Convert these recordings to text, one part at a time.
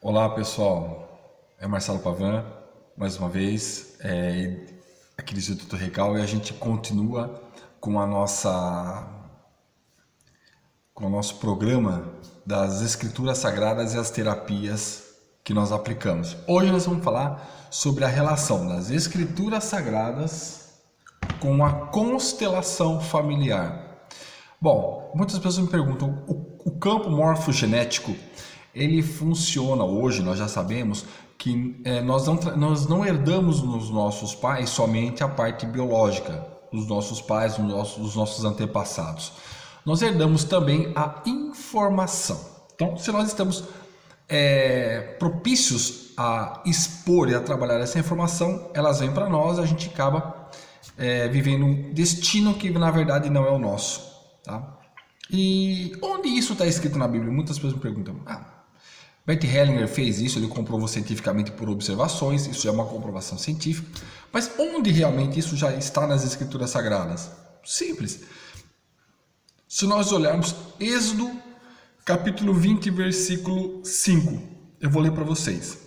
Olá pessoal, é Marcelo Pavan, mais uma vez, aqui do Instituto Recal, e a gente continua com com o nosso programa das Escrituras Sagradas e as terapias que nós aplicamos. Hoje nós vamos falar sobre a relação das Escrituras Sagradas com a constelação familiar. Bom, muitas pessoas me perguntam, o campo morfogenético, ele funciona hoje, nós já sabemos que nós não herdamos nos nossos pais somente a parte biológica, dos nossos pais, dos nossos antepassados. Nós herdamos também a informação. Então, se nós estamos propícios a expor e a trabalhar essa informação, elas vêm para nós, a gente acaba vivendo um destino que na verdade não é o nosso. Tá? E onde isso está escrito na Bíblia? Muitas pessoas me perguntam, Bert Hellinger fez isso, ele comprovou cientificamente por observações, isso já é uma comprovação científica, mas onde realmente isso já está nas Escrituras Sagradas? Simples. Se nós olharmos Êxodo, capítulo 20, versículo 5, eu vou ler para vocês.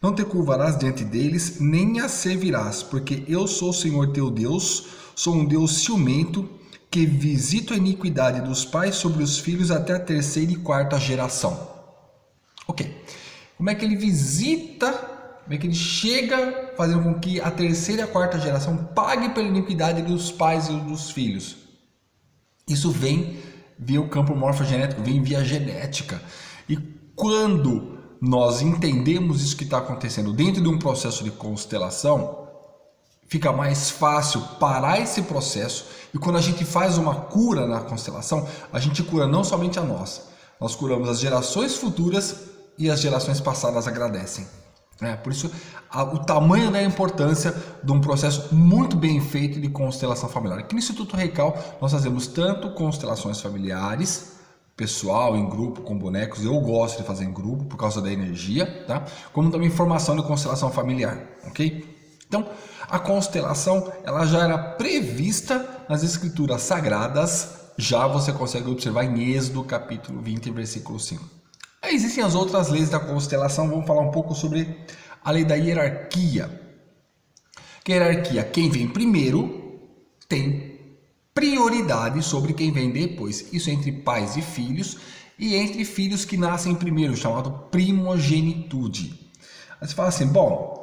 Não te curvarás diante deles, nem as servirás, porque eu sou o Senhor teu Deus, sou um Deus ciumento, que visito a iniquidade dos pais sobre os filhos até a terceira e quarta geração. Ok, como é que ele visita, como é que ele chega fazendo com que a terceira e a quarta geração pague pela iniquidade dos pais e dos filhos? Isso vem via o campo morfogenético, vem via genética. E quando nós entendemos isso que está acontecendo dentro de um processo de constelação, fica mais fácil parar esse processo, e quando a gente faz uma cura na constelação, a gente cura não somente a nós curamos as gerações futuras e as gerações passadas agradecem. Por isso, o tamanho da importância de um processo muito bem feito de constelação familiar. Aqui no Instituto Recal, nós fazemos tanto constelações familiares, pessoal, em grupo, com bonecos. Eu gosto de fazer em grupo por causa da energia, tá? Como também formação de constelação familiar, ok? Então, a constelação, ela já era prevista nas Escrituras Sagradas, já você consegue observar em Êxodo, capítulo 20, versículo 5. Existem as outras leis da constelação, vamos falar um pouco sobre a lei da hierarquia. Que hierarquia? Quem vem primeiro tem prioridade sobre quem vem depois. Isso entre pais e filhos, e entre filhos que nascem primeiro, chamado primogenitude. Aí você fala assim, bom,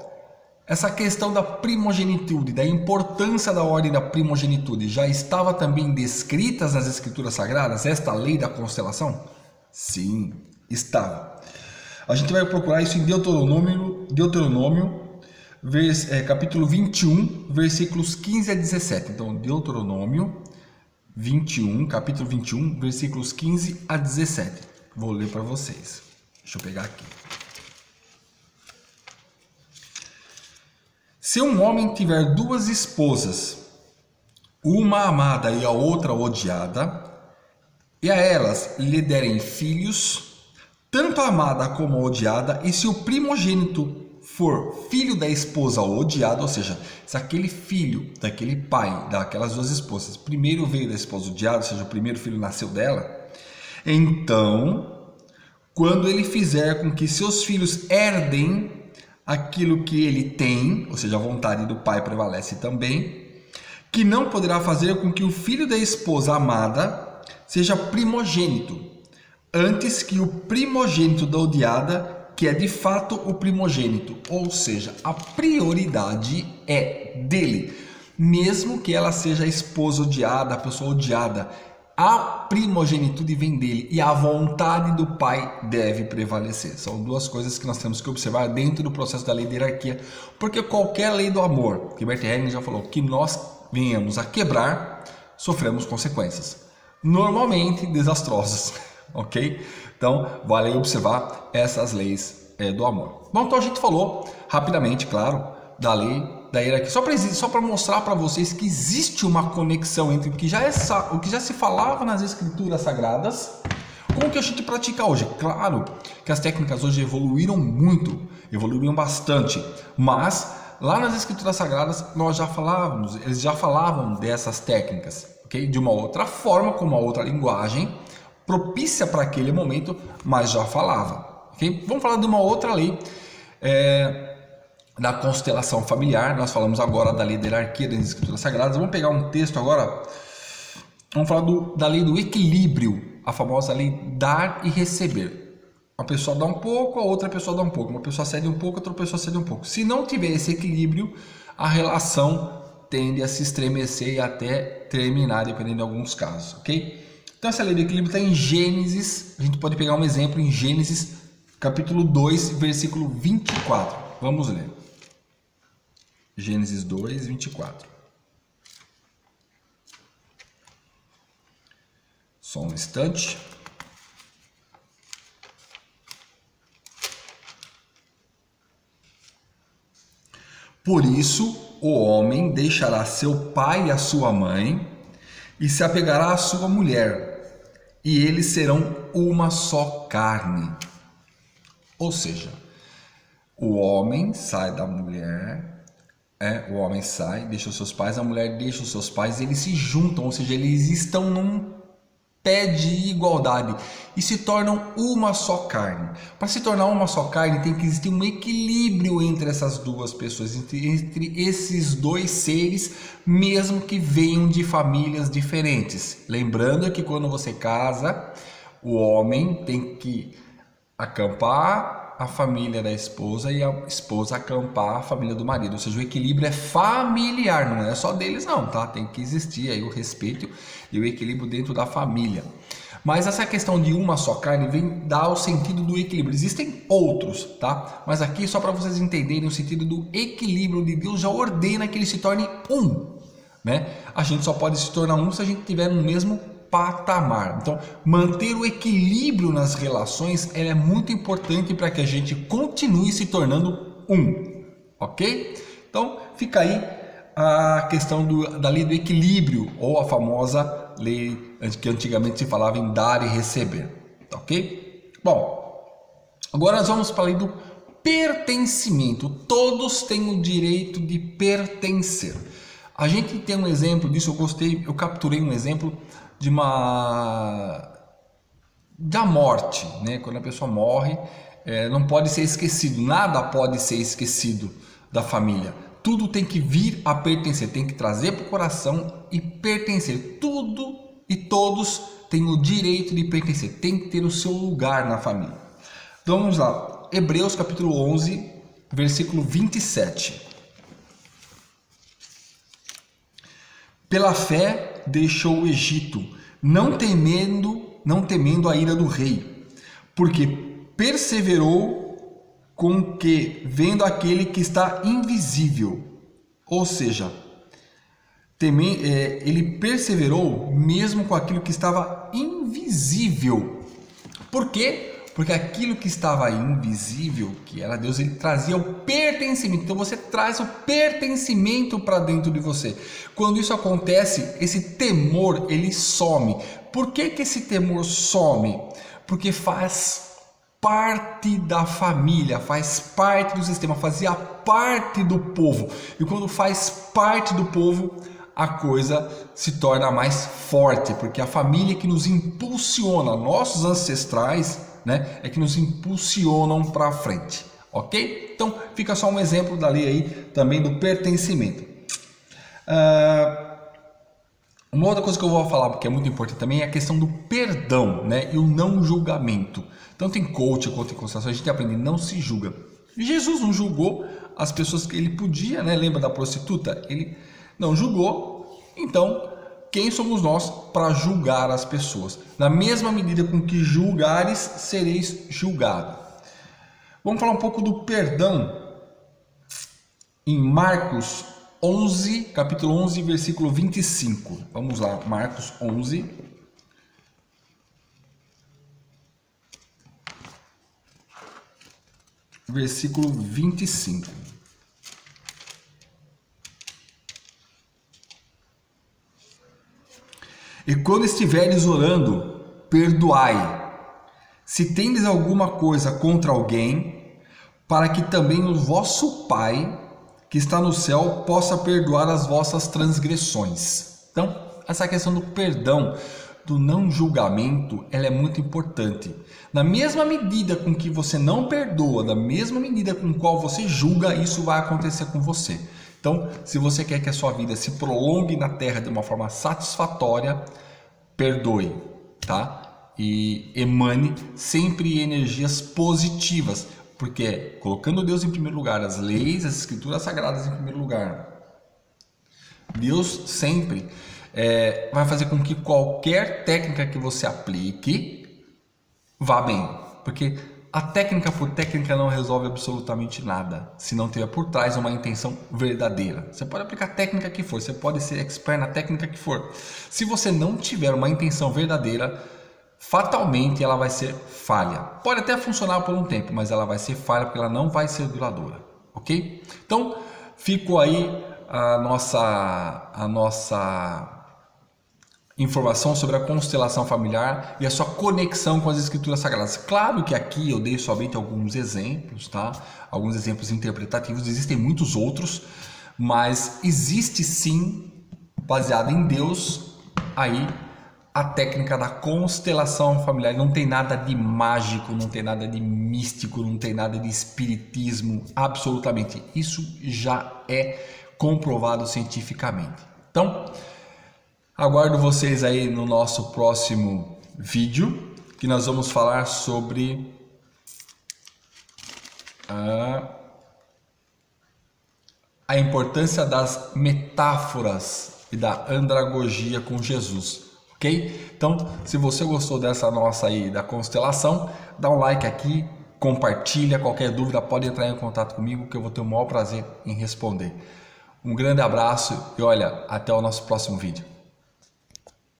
essa questão da primogenitude, da importância da ordem da primogenitude, já estava também descritas nas Escrituras Sagradas, esta lei da constelação? Sim, estava. A gente vai procurar isso em Deuteronômio capítulo 21, versículos 15 a 17. Então, Deuteronômio 21, capítulo 21, versículos 15 a 17. Vou ler para vocês. Deixa eu pegar aqui. Se um homem tiver duas esposas, uma amada e a outra odiada, e a elas lhe derem filhos, tanto a amada como a odiada, e se o primogênito for filho da esposa odiada, ou seja, se aquele filho daquele pai, daquelas duas esposas, primeiro veio da esposa odiada, ou seja, o primeiro filho nasceu dela, então, quando ele fizer com que seus filhos herdem aquilo que ele tem, ou seja, a vontade do pai prevalece também, que não poderá fazer com que o filho da esposa amada seja primogênito, antes que o primogênito da odiada, que é de fato o primogênito, ou seja, a prioridade é dele, mesmo que ela seja a esposa odiada, a pessoa odiada, a primogenitude vem dele e a vontade do pai deve prevalecer. São duas coisas que nós temos que observar dentro do processo da lei da hierarquia, porque qualquer lei do amor, que Bert Hellinger já falou, que nós venhamos a quebrar, sofremos consequências, normalmente desastrosas, ok? Então, vale observar essas leis do amor. Bom, então a gente falou rapidamente, claro, da lei da hierarquia, só para mostrar para vocês que existe uma conexão entre o que já se falava nas Escrituras Sagradas com o que a gente pratica hoje. Claro que as técnicas hoje evoluíram muito, evoluíram bastante, mas lá nas Escrituras Sagradas eles já falavam dessas técnicas, ok? De uma outra forma, com uma outra linguagem, propícia para aquele momento, mas já falava. ok? Vamos falar de uma outra lei da constelação familiar. Nós falamos agora da lei da hierarquia das escrituras sagradas. Vamos pegar um texto agora. Vamos falar da lei do equilíbrio, a famosa lei dar e receber. Uma pessoa dá um pouco, a outra pessoa dá um pouco. Uma pessoa cede um pouco, outra pessoa cede um pouco. Se não tiver esse equilíbrio, a relação tende a se estremecer e até terminar, dependendo de alguns casos, ok? Então essa lei do equilíbrio está em Gênesis. A gente pode pegar um exemplo em Gênesis, capítulo 2, versículo 24. Vamos ler. Gênesis 2, 24. Só um instante. Por isso, o homem deixará seu pai e a sua mãe e se apegará à sua mulher, e eles serão uma só carne. Ou seja, o homem sai da mulher, o homem sai, deixa os seus pais, a mulher deixa os seus pais, e eles se juntam, ou seja, eles estão num pé de igualdade e se tornam uma só carne. Para se tornar uma só carne, tem que existir um equilíbrio entre essas duas pessoas, entre esses dois seres, mesmo que venham de famílias diferentes. Lembrando que quando você casa, o homem tem que acampar a família da esposa e a esposa acampar a família do marido, ou seja, o equilíbrio é familiar, não é só deles não, tá? Tem que existir aí o respeito e o equilíbrio dentro da família. Mas essa questão de uma só carne vem dar o sentido do equilíbrio. Existem outros, tá? Mas aqui só para vocês entenderem o sentido do equilíbrio de Deus, já ordena que ele se torne um, né? A gente só pode se tornar um se a gente tiver no mesmo patamar. Então, manter o equilíbrio nas relações é muito importante para que a gente continue se tornando um, ok? Então, fica aí a questão da lei do equilíbrio, ou a famosa lei que antigamente se falava em dar e receber, ok? Bom, agora nós vamos para a lei do pertencimento. Todos têm o direito de pertencer. A gente tem um exemplo disso, eu capturei um exemplo da morte, né? Quando a pessoa morre, não pode ser esquecido, nada pode ser esquecido da família. Tudo tem que vir a pertencer, tem que trazer para o coração e pertencer. Tudo e todos têm o direito de pertencer, tem que ter o seu lugar na família. Então vamos lá, Hebreus capítulo 11, versículo 27. Pela fé deixou o Egito, não temendo a ira do rei, porque perseverou com que, vendo aquele que está invisível. Ou seja, ele perseverou mesmo com aquilo que estava invisível. Por quê? Porque aquilo que estava invisível, que era Deus, ele trazia o pertencimento. Então você traz o pertencimento para dentro de você. Quando isso acontece, esse temor, ele some. Por que esse temor some? Porque faz parte da família, faz parte do sistema, fazia parte do povo. E quando faz parte do povo, a coisa se torna mais forte, porque a família que nos impulsiona, nossos ancestrais, né, é que nos impulsionam para frente, ok? Então fica só um exemplo da lei aí também do pertencimento. Uma outra coisa que eu vou falar, porque é muito importante também, é a questão do perdão, né, e o não julgamento. Tanto em coach quanto em constelação a gente aprende, não se julga. Jesus não julgou as pessoas que ele podia, né? Lembra da prostituta? Ele não julgou, então quem somos nós para julgar as pessoas? Na mesma medida com que julgares, sereis julgado. Vamos falar um pouco do perdão em Marcos 11, capítulo 11, versículo 25. Vamos lá, Marcos 11. Versículo 25. E quando estiveres orando, perdoai, se tendes alguma coisa contra alguém, para que também o vosso Pai, que está no céu, possa perdoar as vossas transgressões. Então, essa questão do perdão, do não julgamento, ela é muito importante. Na mesma medida com que você não perdoa, da mesma medida com qual você julga, isso vai acontecer com você. Então, se você quer que a sua vida se prolongue na Terra de uma forma satisfatória, perdoe, tá? E emane sempre energias positivas, porque colocando Deus em primeiro lugar, as leis, as escrituras sagradas em primeiro lugar, Deus sempre vai fazer com que qualquer técnica que você aplique vá bem, porque a técnica por técnica não resolve absolutamente nada, se não tiver por trás uma intenção verdadeira. Você pode aplicar a técnica que for, você pode ser expert na técnica que for. Se você não tiver uma intenção verdadeira, fatalmente ela vai ser falha. Pode até funcionar por um tempo, mas ela vai ser falha porque ela não vai ser duradoura, ok? Então, ficou aí a nossa informação sobre a constelação familiar e a sua conexão com as escrituras sagradas. Claro que aqui eu dei somente alguns exemplos, tá? Alguns exemplos interpretativos, existem muitos outros, mas existe sim, baseado em Deus, aí a técnica da constelação familiar. Não tem nada de mágico, não tem nada de místico, não tem nada de espiritismo, absolutamente. Isso já é comprovado cientificamente. Então, aguardo vocês aí no nosso próximo vídeo, que nós vamos falar sobre a importância das metáforas e da andragogia com Jesus, ok? Então, se você gostou dessa nossa aí da constelação, dá um like aqui, compartilha, qualquer dúvida pode entrar em contato comigo que eu vou ter o maior prazer em responder. Um grande abraço e olha, até o nosso próximo vídeo.